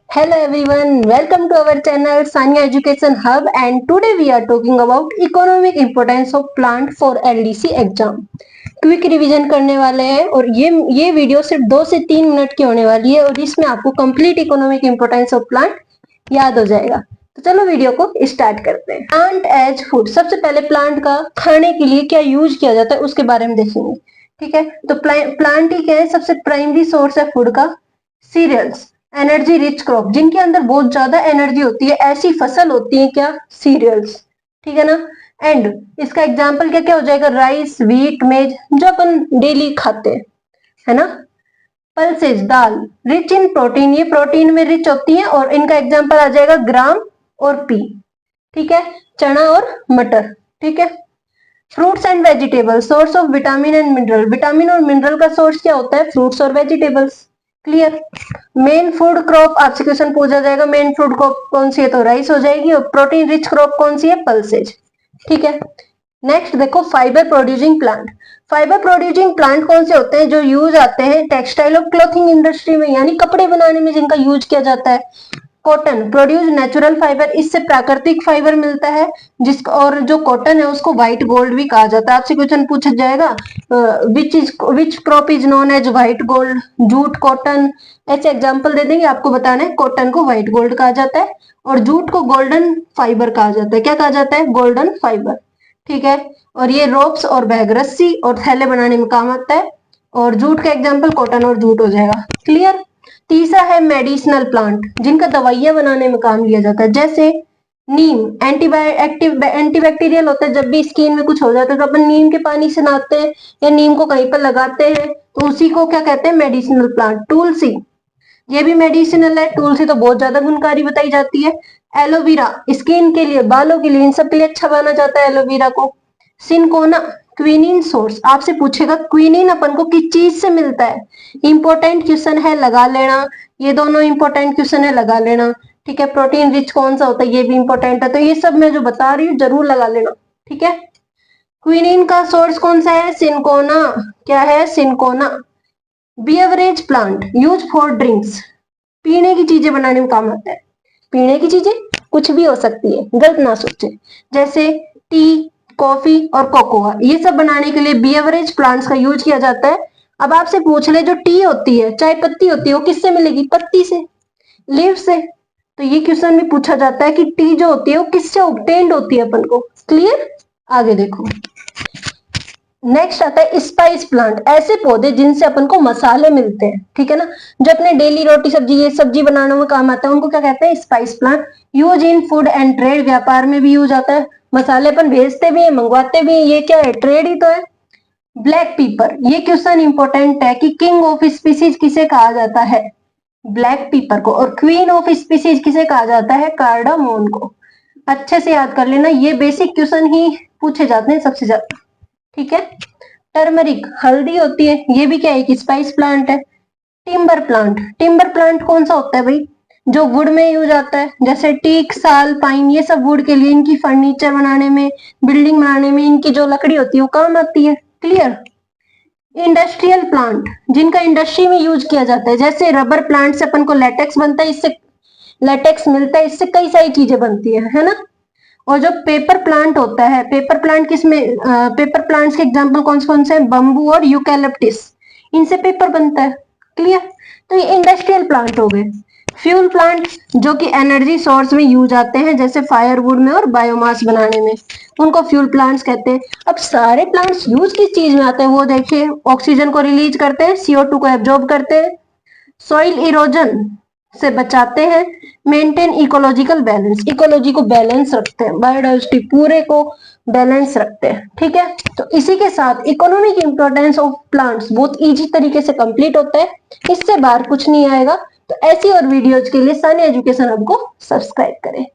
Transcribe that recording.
Hello everyone, welcome to our channel Sanya Education Hub and today we are talking about economic importance of plant for LDC exam. Quick revision करने वाले हैं और ये video सिर्फ 2 से 3 minute की होने वाली है और इसमें आपको complete economic importance of plant याद हो जाएगा। तो चलो वीडियो को स्टार्ट करते हैं। प्लांट एज फूड, सबसे पहले प्लांट का खाने के लिए क्या यूज किया जाता है उसके बारे में देखेंगे। ठीक है, तो प्लांट ही क्या है, सबसे प्राइमरी सोर्स है फूड का। सीरियल्स, एनर्जी रिच क्रॉप, जिनके अंदर बहुत ज्यादा एनर्जी होती है, ऐसी फसल होती है क्या, सीरियल्स। ठीक है ना। एंड इसका एग्जाम्पल क्या क्या हो जाएगा, राइस, व्हीट, मेज, जो अपन डेली खाते हैं, है ना। Pulses, dal, rich in protein, ये प्रोटीन में रिच होती है और इनका एग्जाम्पल आ जाएगा ग्राम और पी। ठीक है, चना और मटर। ठीक है। Fruits and vegetables, source of vitamin and mineral, vitamin और मिनरल का सोर्स क्या होता है, फ्रूट्स और vegetables. Clear. Main food crop, आपसे क्वेश्चन पूछा जाएगा मेन फूड क्रॉप कौन सी है, तो राइस हो जाएगी। और प्रोटीन रिच क्रॉप कौन सी है, पल्सेज। ठीक है। नेक्स्ट देखो, fibre producing plant. Fibre producing plant कौन से होते हैं, जो यूज आते हैं टेक्सटाइल और क्लोथिंग इंडस्ट्री में, यानी कपड़े बनाने में जिनका यूज किया जाता है। कॉटन, प्रोड्यूस नेचुरल फाइबर, इससे प्राकृतिक फाइबर मिलता है जिसका, और जो कॉटन है उसको व्हाइट गोल्ड भी कहा जाता है। आपसे क्वेश्चन पूछा जाएगा which crop is known as white gold, jute, cotton, ऐसे एग्जांपल दे देंगे, आपको बताना है। कॉटन को व्हाइट गोल्ड कहा जाता है और जूट को गोल्डन फाइबर कहा जाता है। क्या कहा जाता है, गोल्डन फाइबर। ठीक है। और ये रोप्स और बैग, रस्सी और थैले बनाने में काम आता है। और जूट का एग्जाम्पल कॉटन और जूट हो जाएगा। क्लियर। तीसरा है मेडिसिनल प्लांट, जिनका दवाइयां बनाने में काम लिया जाता है, जैसे नीम, एंटीबैक्टीरियल होता है। जब भी स्किन में कुछ हो जाता है तो अपन नीम के पानी से नहाते हैं या नीम को कहीं पर लगाते हैं, तो उसी को क्या कहते हैं, मेडिसिनल प्लांट। तुलसी, ये भी मेडिसिनल है। तुलसी तो बहुत ज्यादा गुणकारी बताई जाती है। एलोवेरा, स्किन के लिए, बालों के लिए, इन सब के लिए अच्छा माना जाता है एलोवेरा को। सिनकोना, क्विनिन सोर्स, आपसे पूछेगा क्विनिन अपन को किस चीज से मिलता है, इंपॉर्टेंट क्वेश्चन है, लगा लेना। ये दोनों इंपॉर्टेंट क्वेश्चन है, लगा लेना। ठीक है। प्रोटीन रिच कौन सा होता है, ये भी इंपॉर्टेंट है, तो ये सब मैं जो बता रही हूँ जरूर लगा लेना। ठीक है। क्विनिन का सोर्स कौन सा है, सिनकोना। क्या है, cinchona. Beverage plant, use for drinks, पीने की चीजें बनाने में काम आता है। पीने की चीजें कुछ भी हो सकती है, गलत ना सोचे, जैसे टी, कॉफी और कोकोआ, ये सब बनाने के लिए बियवरेज प्लांट्स का यूज किया जाता है। अब आपसे पूछ ले, जो टी होती है, चाय पत्ती होती है, वो किससे मिलेगी, पत्ती से, लीव से। तो ये क्वेश्चन भी पूछा जाता है कि टी जो होती है वो किससे ऑब्टेन्ड होती है अपन को। क्लियर। आगे देखो, नेक्स्ट आता है स्पाइस प्लांट, ऐसे पौधे जिनसे अपन को मसाले मिलते हैं। ठीक है ना, जो अपने डेली रोटी सब्जी, ये सब्जी बनाने में काम आता है, उनको क्या कहते हैं, spice plant. Use in food and trade, व्यापार में भी यूज आता है। मसाले अपन भेजते भी है, मंगवाते भी है, ये क्या है, ट्रेड ही तो है। ब्लैक पीपर, ये क्वेश्चन इंपॉर्टेंट है कि किंग ऑफ स्पीसीज किसे कहा जाता है, ब्लैक पीपर को। और क्वीन ऑफ स्पीसीज किसे कहा जाता है, कार्डामोन को। अच्छे से याद कर लेना, ये बेसिक क्वेश्चन ही पूछे जाते हैं सबसे ज्यादा। ठीक है। टर्मरिक, हल्दी होती है, ये भी क्या है, एक स्पाइस प्लांट है। टिम्बर प्लांट, टिम्बर प्लांट कौन सा होता है भाई, जो वुड में यूज आता है, जैसे टीक, साल, पाइन, ये सब वुड के लिए, इनकी फर्नीचर बनाने में, बिल्डिंग बनाने में इनकी जो लकड़ी होती है वो काम आती है। क्लियर। इंडस्ट्रियल प्लांट, जिनका इंडस्ट्री में यूज किया जाता है, जैसे रबर प्लांट से अपन को लेटेक्स बनता है, इससे लेटेक्स मिलता है, इससे कई सारी चीजें बनती है ना। और जो पेपर प्लांट होता है, पेपर प्लांट किसमें, पेपर प्लांट्स के एग्जांपल कौन से हैं, बम्बू और यूकैलिप्टस, इनसे पेपर बनता है। क्लियर। तो ये इंडस्ट्रियल प्लांट हो गए। फ्यूल प्लांट, जो कि एनर्जी सोर्स में यूज आते हैं, जैसे फायरवुड में और बायोमास बनाने में, उनको फ्यूल प्लांट्स कहते हैं। अब सारे प्लांट्स यूज किस चीज में आते हैं वो देखिए, ऑक्सीजन को रिलीज करते हैं, CO2 को एब्जॉर्ब करते हैं, सॉइल इरोजन से बचाते हैं, मेंटेन इकोलॉजिकल बैलेंस, इकोलॉजी को बैलेंस रखते हैं, बायोडाइवर्सिटी पूरे को बैलेंस रखते हैं। ठीक है। तो इसी के साथ इकोनॉमिक इंपॉर्टेंस ऑफ प्लांट्स बहुत इजी तरीके से कंप्लीट होता है, इससे बाहर कुछ नहीं आएगा। तो ऐसी और वीडियोज के लिए सानिया एजुकेशन हब को सब्सक्राइब करें।